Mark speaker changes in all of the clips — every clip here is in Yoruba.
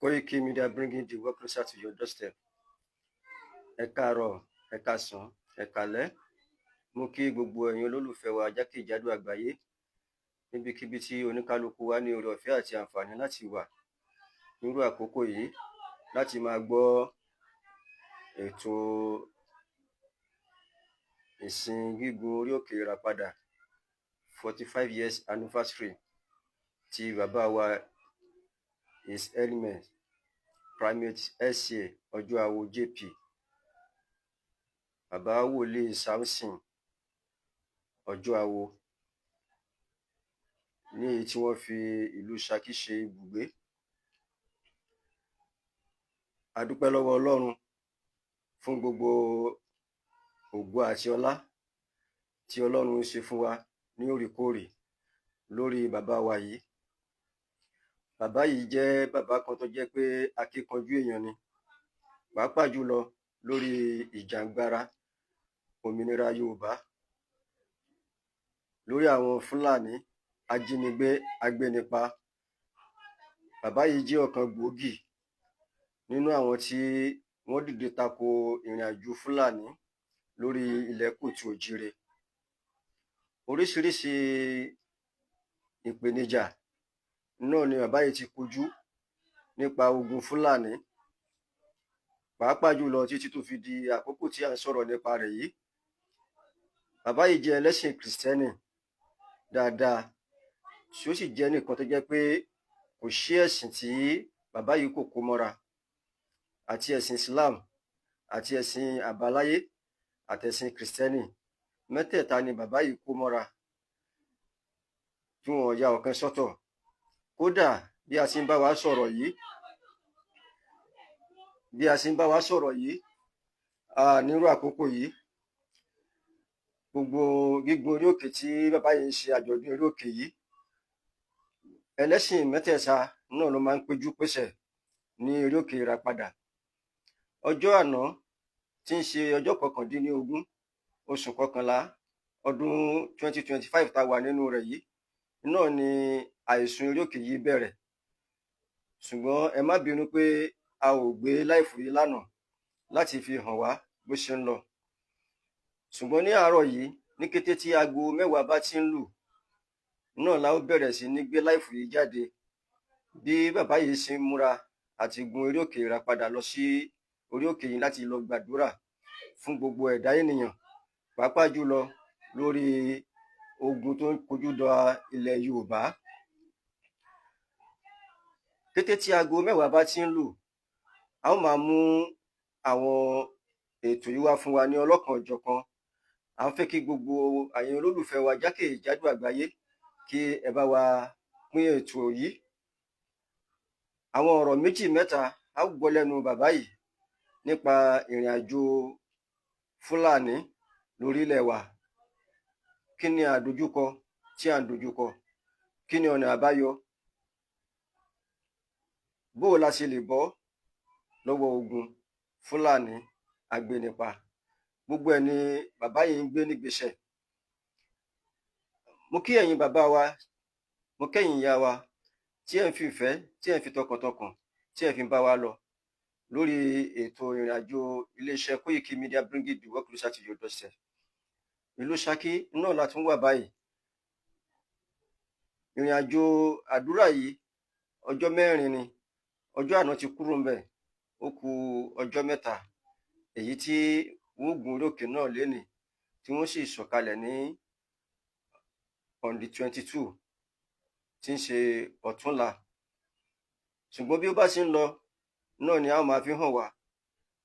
Speaker 1: Koiki Media bringing the work closer to your doorstep. Ẹ káàárọ̀, ẹ káàsán, ẹ káalẹ́. Mo kí gbogbo ẹ̀yin olólùfẹ́ wa jákèjádò àgbáyé níbikíbi tí oníkálukú wa ní oore ọ̀fẹ́ àti àǹfààní láti wà nírú àkókò yìí láti máa gbọ́ ètò ìsìn gígun orí òkè ìràpadà 45 years anniversary ti bàbá wa His Eminence Primate S.A. Ọjọ́awo JP, bàbá wòlíì Samson Ọjọ́awo, ní èyí tí wọ́n fi ìlú Ṣakí ṣe ibùgbé. A dúpẹ́ lọ́wọ́ Ọlọ́run fún gbogbo ògo àti ọlá tí Ọlọ́run ń ṣe fún wa ní òrèkóòrè lórí bàbá wa yìí. Bàbá yìí jẹ́ bàbá kan tó jẹ́ pé akíkanjú èèyàn ni, pàápàá jùlọ lórí ìjàǹgbara òmìnira Yorùbá, lórí àwọn Fúlàní ajínigbé agbénipa. Bàbá yìí jẹ́ ọ̀kan gbòógì nínú àwọn tí wọ́n dìde tako ìrìn àjò Fúlàní lórí ilẹ̀ Kòtù Òjire. Oríṣiríṣi ìpèníjà náà ni bàbá yìí ti kojú nípa ogun Fúlàní, pàápàá jùlọ títí tó fi di àkókò tí à ń sọ̀rọ̀ nípa rẹ̀ yìí. Bàbá yìí jẹ́ ẹlẹ́sìn Kìrìsìtẹ́nì dáadáa, tí ó sì jẹ́ nìkan tó jẹ́ pé kò sí ẹ̀sìn tí bàbá yìí kò kó mọ́ra, àti ẹ̀sìn Islam àti ẹ̀sìn àbáláyé àtẹ̀sìn Kìrìsìtẹ́nì, mẹ́tẹ̀ẹ̀ta ni bàbá yìí kó mọ́ra tí wọ́n ya ọ̀kan sọ́tọ̀. Kódà bí a ṣe ń bá wa sọ̀rọ̀ yìí, nírú àkókò yìí, gbogbo gígun orí òkè tí bàbá yìí ń ṣe àjọ̀dún orí òkè yìí, ẹlẹ́sìn mẹ́tẹ̀ẹ̀ta náà ló máa ń péjú pésẹ̀ ní orí òkè ìràpadà. Ọjọ́ àná tí ń ṣe ọjọ́ 19 oṣù kọkànlá ọdún 2025 tá a wà nínú rẹ̀ yìí náà ni àìsùn orí òkè yìí bẹ̀rẹ̀. Ṣùgbọ́n ẹ má bínú pé a ò gbé láìfù yìí lánàá láti fi hàn wá bó ṣe ń lọ. Ṣùgbọ́n ní àárọ̀ yìí, ní kété tí aago 10 bá ti ń lù náà la ó bẹ̀rẹ̀ sí ní gbé láìfù yìí jáde, bí bàbá yìí ṣe ń múra àti gun orí òkè ìràpadà lọ sí orí òkè yìí láti lọ gbàdúrà fún gbogbo ẹ̀dá ènìyàn, pàápàá jùlọ lórí ogun tó ń kojú da ilẹ̀ Yorùbá. Kété tí aago 10 bá ti ń lù, a ó máa mú àwọn ètò yìí wá fún wa ní ọlọ́kan òjọ̀kan. À ń fẹ́ kí gbogbo àyẹn olólùfẹ́ wa jákèjádò àgbáyé kí ẹ bá wa pín ètò yìí. Àwọn ọ̀rọ̀ méjì mẹ́ta a ó gbọ́ lẹ́nu bàbá yìí nípa ìrìn àjò Fúlàní lórílẹ̀ wa. Kí ni àdojúkọ tí à ń dojúkọ? Kí ni ọ̀nà àbáyọ? Bó la ṣe lè bọ́ lọ́wọ́ ogun Fúlàní agbénipa? Gbogbo ẹ̀ ni bàbá yìí ń gbé nígbésẹ̀. Mo kí ẹ̀yin bàbá wa, mo kẹ́yin ìyá wa tí ẹ̀ ń fi ìfẹ́, tí ẹ̀ ń fi tọkàntọkàn, tí ẹ̀ fi ń bá wa lọ lórí ètò ìrìn àjò iléeṣẹ́ Koiki Media bringing the work closer to your doorstep. Ìlú Ṣakí náà la tún wà báyìí. Ìrìn àjò àdúrà yìí ọjọ́ 4 ni. Ọjọ́ àná ti kúrò ńbẹ̀, ó kù ọjọ́ 3, èyí tí wọ́n gun orí òkè náà lénìí tí wọ́n sì sọ̀kalẹ̀ ní on the 22 tí ń ṣe ọ̀túnla. Ṣùgbọ́n bí ó bá ṣe ń lọ náà ni a ó máa fi hàn wá,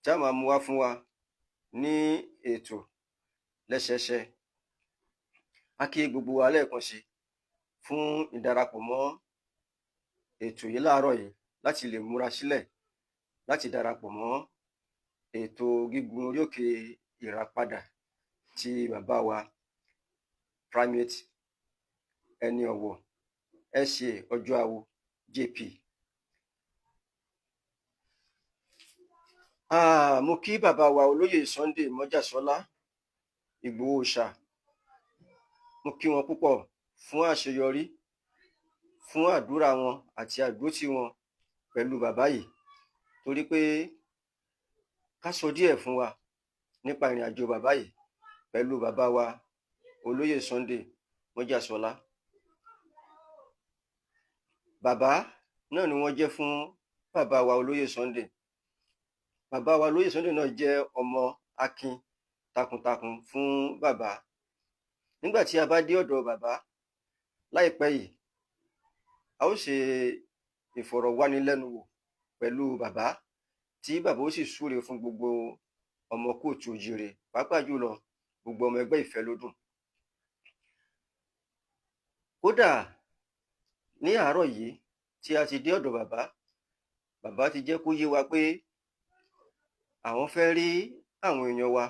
Speaker 1: tí a máa mú wá fún wa ní ètò lẹ́sẹẹsẹ. A kí gbogbo wa lẹ́ẹ̀kan sí fún ìdarapọ̀ mọ́ ètò yìí láàárọ̀ yìí láti lè múra sílẹ̀ láti darapọ̀ mọ́ ètò gígun orí òkè ìràpadà ti bàbá wa Primate ẹni ọ̀wọ̀ S.A. Ọjọ́awo JP. Mo kí bàbá wa olóyè Sunday Mọ́jàsọ́lá Ìgbòho Òòṣà. Mo kí wọn púpọ̀ fún àṣeyọrí, fún àdúrà wọn àti àdúrótì wọn pẹ̀lú bàbá yìí torí pé ká sọ díẹ̀ fún wa nípa ìrìn àjò bàbá yìí pẹ̀lú bàbá wa olóyè Sunday Mọ́jàsọ́lá. Bàbá náà ni wọ́n jẹ́ fún bàbá wa olóyè Sunday. Bàbá wa olóyè Sunday náà jẹ́ ọmọ akin takuntakun fún bàbá. Nígbà tí a bá dé ọ̀dọ̀ bàbá láìpẹ́ yìí, a ó ṣe ìfọ̀rọ̀wánilẹ́nuwò pẹ̀lú bàbá tí bàbá ó sì súre fún gbogbo ọmọ kóòtù òjíire, pàápàá jùlọ gbogbo ọmọ ẹgbẹ́ Ìfẹ́lódùn. Kódà ní àárọ̀ yìí tí a ti dé ọ̀dọ̀ bàbá, bàbá ti jẹ́ kó yé wa pé àwọn fẹ́ rí àwọn èèyàn wa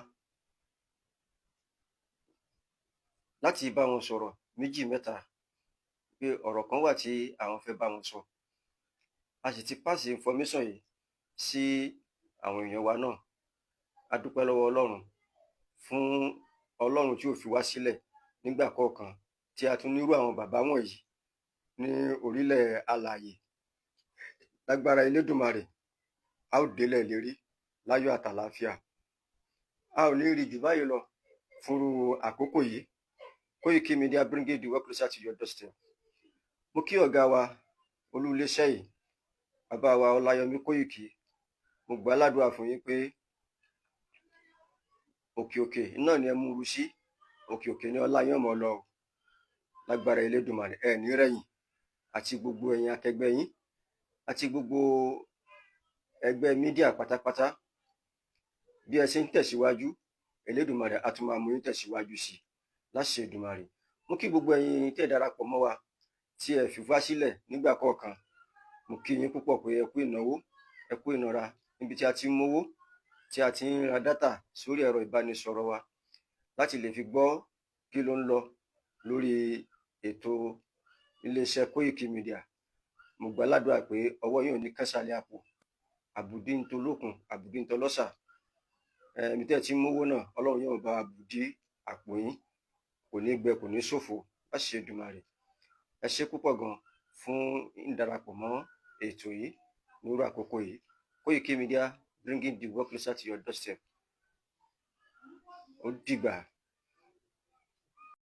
Speaker 1: láti bá wọn sọ̀rọ̀ méjì mẹ́ta, pé ọ̀rọ̀ kan wà tí àwọn fẹ́ bá wọn sọ. A sì ti pass information yìí sí àwọn èèyàn wa náà. A dúpẹ́ lọ́wọ́ Ọlọ́run fún Ọlọ́run tí ò fi wá sílẹ̀ nígbà kọ̀ọ̀kan tí a tún nírú àwọn bàbá wọ̀nyí ní orílẹ̀ alààyè. Lágbára Elédùmarè, a ó délẹ̀ lérí láyọ̀ àtàlàáfíà. A ò ní rí jù báyìí lọ fúnrú àkókò yìí. Koiki Media, bringing the work closer to your doorstep. Mo kí ọ̀gá wa olú iléeṣẹ́ yìí, bàbá wa Ọláyọmí Kóìkì. Mo gbà ládùúrà fún yín pé òkè òkè náà ni ẹ múru sí, òkè òkè ni ọlá yín mọ̀ lọ. Lágbára Elédùmarè, ẹ ní rẹ̀yìn, àti gbogbo ẹ̀yin akẹgbẹ́ yín àti gbogbo ẹgbẹ́ mídíà pátápátá. Bí ẹ ṣe ń tẹ̀síwájú, Elédùmarè á tún máa mú yín tẹ̀síwájú sí i láṣẹ Èdùmarè. Mo kí gbogbo ẹ̀yin tẹ́ darapọ̀ mọ́ wa tí ẹ fi wá sílẹ̀ nígbà kọ̀ọ̀kan. Mo kí yín púpọ̀ pé ẹ kú ìnáwó, ẹ kú ìnara níbi tí a ti ń mówó, tí a ti ń ra dátà sórí ẹ̀rọ ìbánisọ̀rọ̀ wa láti lè fi gbọ́ kí ló ń lọ lórí ètò iléeṣẹ́ Koiki Media. Mo gbà ládùúrà pé ọwọ́ yín ò ní kásálẹ̀ àpò, àbùdí ń tolókun, àbùdí ń tọlọ́sà. Ẹ̀mí tẹ́ ti ń mówó náà, Ọlọ́run yóò bá àbùdí àpò yín, kò ní gbẹ, kò ní ṣòfò láṣẹ Èdùmarè. Ẹ ṣé púpọ̀ gan fún ìdarapọ̀ mọ́ ètò yìí nírú àkókò yìí. Koiki Media, bringing the work closer to your doorstep. Ó dìgbà.